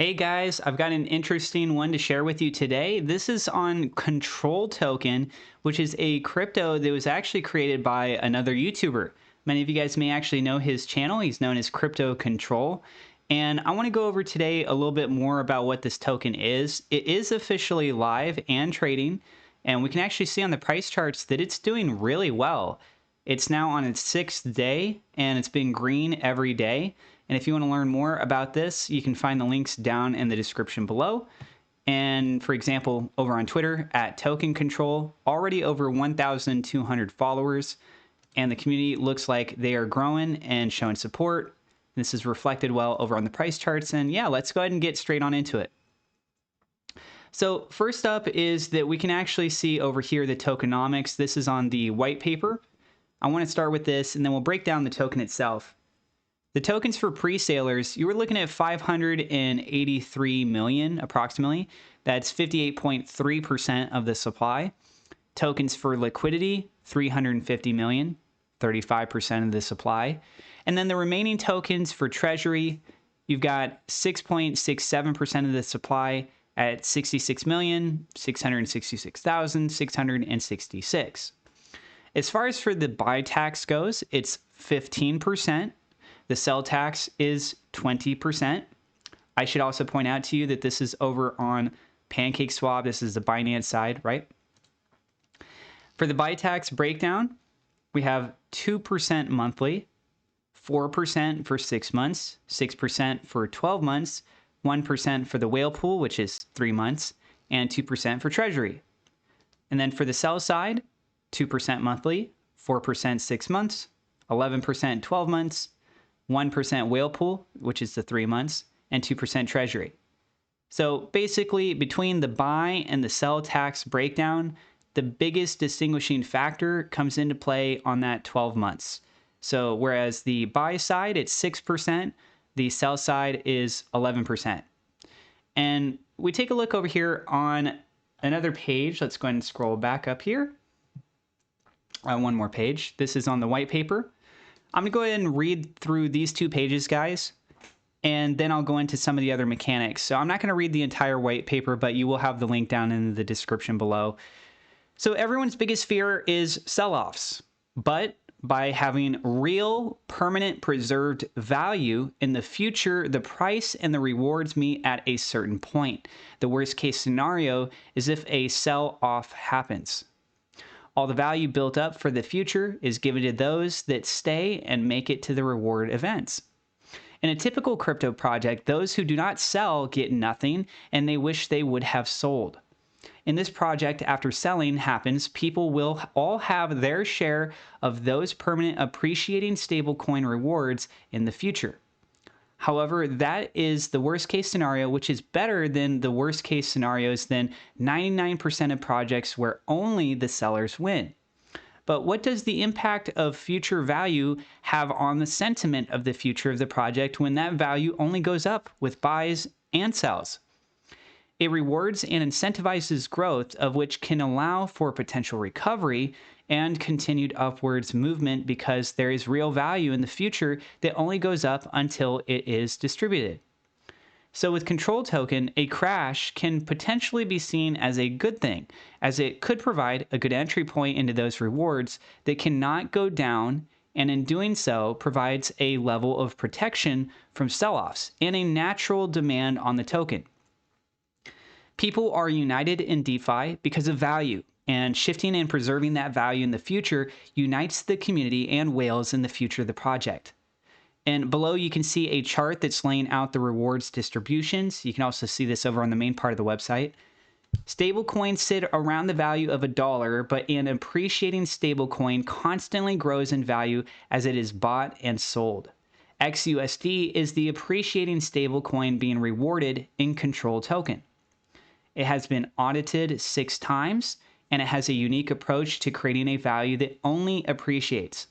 Hey guys, I've got an interesting one to share with you today. This is on Control Token, which is a crypto that was actually created by another YouTuber. Many of you guys may actually know his channel. He's known as Crypto Control. And I want to go over today a little bit more about what this token is. It is officially live and trading, and we can actually see on the price charts that it's doing really well. It's now on its 6th day, and it's been green every day. And if you want to learn more about this, you can find the links down in the description below. And for example, over on Twitter at Token Control, already over 1,200 followers. And the community looks like they are growing and showing support. This is reflected well over on the price charts. And yeah, let's go ahead and get straight on into it. So first up is that we can actually see over here the tokenomics. This is on the white paper. I want to start with this, and then we'll break down the token itself. The tokens for pre-salers, you were looking at 583 million approximately. That's 58.3% of the supply. Tokens for liquidity, 350 million, 35% of the supply. And then the remaining tokens for treasury, you've got 6.67% of the supply at 66,666,666. As far as for the buy tax goes, it's 15%. The sell tax is 20%. I should also point out to you that this is over on PancakeSwap. This is the Binance side, right? For the buy tax breakdown, we have 2% monthly, 4% for 6 months, 6% for 12 months, 1% for the whale pool, which is 3 months, and 2% for treasury. And then for the sell side, 2% monthly, 4% 6 months, 11% 12 months, 1% whale pool, which is the 3 months, and 2% treasury. So basically, between the buy and the sell tax breakdown, the biggest distinguishing factor comes into play on that 12 months. So whereas the buy side, it's 6%, the sell side is 11%. And we take a look over here on another page. Let's go ahead and scroll back up here. One more page. This is on the white paper. I'm going to go ahead and read through these 2 pages, guys, and then I'll go into some of the other mechanics. So I'm not going to read the entire white paper, but you will have the link down in the description below. So everyone's biggest fear is sell-offs, but by having real, permanent, preserved value in the future, the price and the rewards meet at a certain point. The worst case scenario is if a sell-off happens. All the value built up for the future is given to those that stay and make it to the reward events. In a typical crypto project, those who do not sell get nothing, and they wish they would have sold. In this project, after selling happens, people will all have their share of those permanent appreciating stablecoin rewards in the future. However, that is the worst case scenario, which is better than the worst case scenarios than 99% of projects where only the sellers win. But what does the impact of future value have on the sentiment of the future of the project when that value only goes up with buys and sells? It rewards and incentivizes growth, of which can allow for potential recovery and continued upwards movement because there is real value in the future that only goes up until it is distributed. So with Control Token, a crash can potentially be seen as a good thing, as it could provide a good entry point into those rewards that cannot go down, and in doing so provides a level of protection from sell-offs and a natural demand on the token. People are united in DeFi because of value, and shifting and preserving that value in the future unites the community and whales in the future of the project. And below you can see a chart that's laying out the rewards distributions. You can also see this over on the main part of the website. Stablecoins sit around the value of $1, but an appreciating stablecoin constantly grows in value as it is bought and sold. XUSD is the appreciating stablecoin being rewarded in Control Token. It has been audited 6 times, and it has a unique approach to creating a value that only appreciates.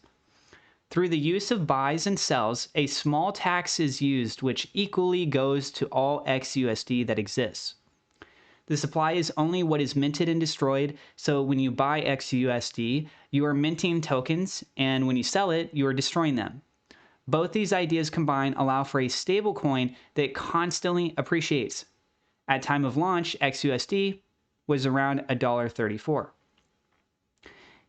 Through the use of buys and sells, a small tax is used which equally goes to all XUSD that exists. The supply is only what is minted and destroyed, so when you buy XUSD, you are minting tokens, and when you sell it, you are destroying them. Both these ideas combined allow for a stablecoin that constantly appreciates. At time of launch, XUSD was around $1.34.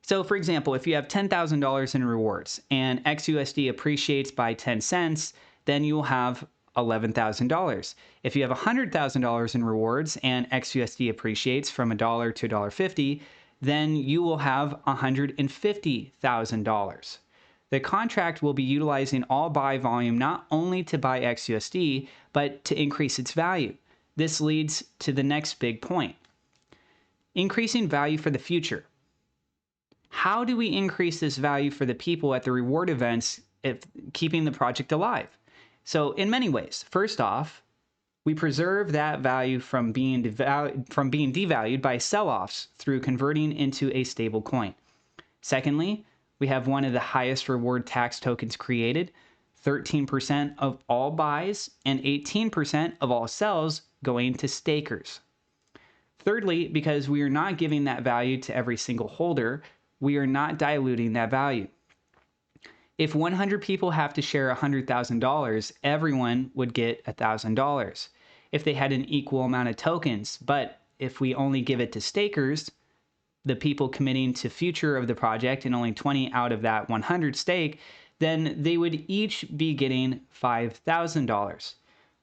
So for example, if you have $10,000 in rewards and XUSD appreciates by 10 cents, then you will have $11,000. If you have $100,000 in rewards and XUSD appreciates from $1 to $1.50, then you will have $150,000. The contract will be utilizing all buy volume not only to buy XUSD, but to increase its value. This leads to the next big point. Increasing value for the future. How do we increase this value for the people at the reward events if keeping the project alive? So in many ways, first off, we preserve that value from being devalued by sell-offs through converting into a stable coin. Secondly, we have one of the highest reward tax tokens created, 13% of all buys and 18% of all sells going to stakers. Thirdly, because we are not giving that value to every single holder, we are not diluting that value. If 100 people have to share $100,000, everyone would get $1,000 if they had an equal amount of tokens. But if we only give it to stakers, the people committing to future of the project, and only 20 out of that 100 stake, then they would each be getting $5,000.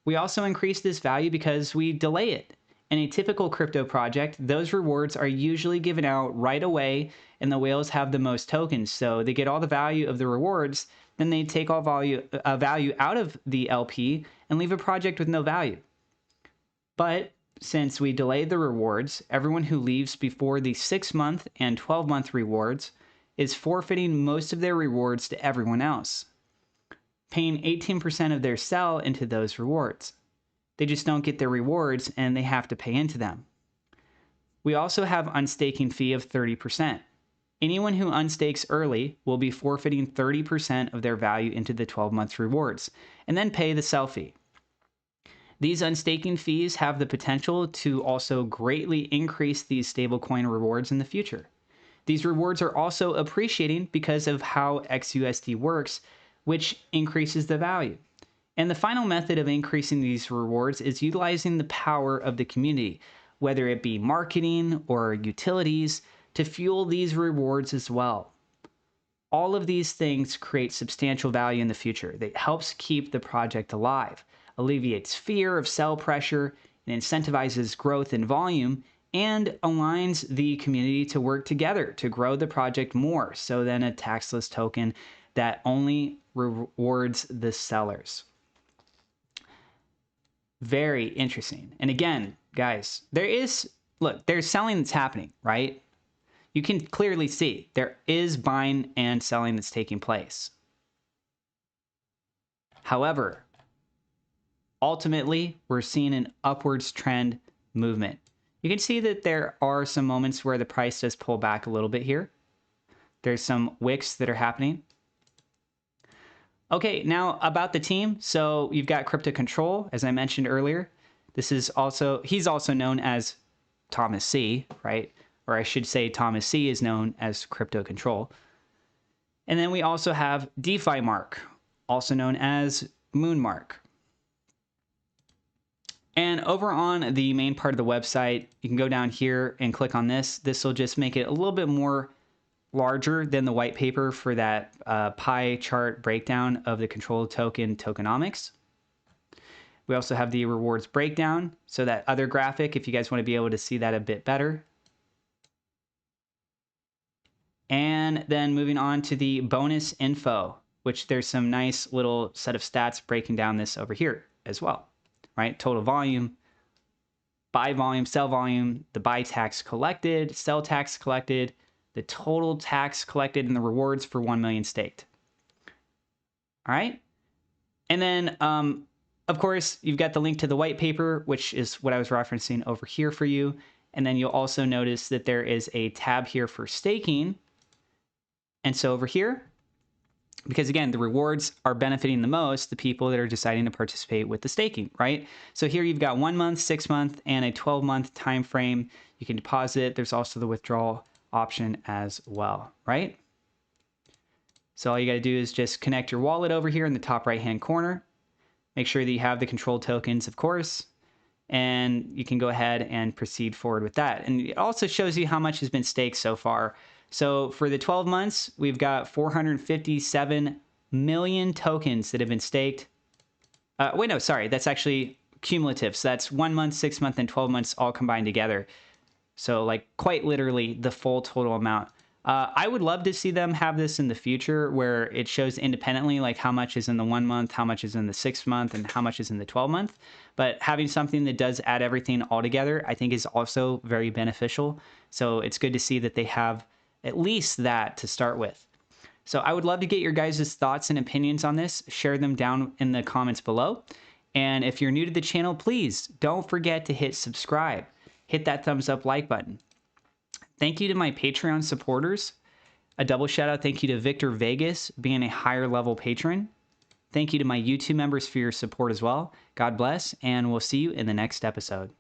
We also increase this value because we delay it. In a typical crypto project, those rewards are usually given out right away, and the whales have the most tokens, so they get all the value of the rewards, then they take all value out of the LP and leave a project with no value. But since we delayed the rewards, everyone who leaves before the 6-month and 12-month rewards is forfeiting most of their rewards to everyone else, paying 18% of their sell into those rewards. They just don't get their rewards and they have to pay into them. We also have unstaking fee of 30%. Anyone who unstakes early will be forfeiting 30% of their value into the 12-month rewards and then pay the sell fee. These unstaking fees have the potential to also greatly increase these stablecoin rewards in the future. These rewards are also appreciating because of how XUSD works, which increases the value. And the final method of increasing these rewards is utilizing the power of the community, whether it be marketing or utilities, to fuel these rewards as well. All of these things create substantial value in the future that helps keep the project alive, alleviates fear of sell pressure, and incentivizes growth in volume, and aligns the community to work together to grow the project more, so then a taxless token that only rewards the sellers. Very interesting. And again, guys, there's selling that's happening, right? You can clearly see there is buying and selling that's taking place. However, ultimately, we're seeing an upwards trend movement. You can see that there are some moments where the price does pull back a little bit here. There's some wicks that are happening. Okay, now about the team. So you've got Crypto Control, as I mentioned earlier. He's also known as Thomas C, right? Or I should say Thomas C is known as Crypto Control. And then we also have DeFi Mark, also known as Moon Mark. And over on the main part of the website, you can go down here and click on this. This will just make it a little bit more larger than the white paper for that pie chart breakdown of the control token tokenomics. We also have the rewards breakdown, so that other graphic, if you guys want to be able to see that a bit better. And then moving on to the bonus info, which there's some nice little set of stats breaking down this over here as well, right? Total volume, buy volume, sell volume, the buy tax collected, sell tax collected, the total tax collected, and the rewards for 1 million staked. All right. And then, of course, you've got the link to the white paper, which is what I was referencing over here for you. And then you'll also notice that there is a tab here for staking. And so over here, because again, the rewards are benefiting the most the people that are deciding to participate with the staking, right? So here you've got 1 month, 6 month, and a 12-month time frame. You can deposit. There's also the withdrawal option as well, right? So all you got to do is just connect your wallet over here in the top right-hand corner. Make sure that you have the controlled tokens, of course, and you can go ahead and proceed forward with that. And it also shows you how much has been staked so far. So for the 12 months, we've got 457 million tokens that have been staked. Wait, no, sorry, that's actually cumulative. So that's 1 month, 6 month, and 12 months all combined together. So like quite literally the full total amount. I would love to see them have this in the future where it shows independently like how much is in the 1 month, how much is in the 6 month, and how much is in the 12 month. But having something that does add everything all together, I think is also very beneficial. So it's good to see that they have at least that to start with. So I would love to get your guys' thoughts and opinions on this. Share them down in the comments below. And if you're new to the channel, please don't forget to hit subscribe. Hit that thumbs up like button. Thank you to my Patreon supporters. A double shout out thank you to Victor Vegas being a higher level patron. Thank you to my YouTube members for your support as well. God bless, and we'll see you in the next episode.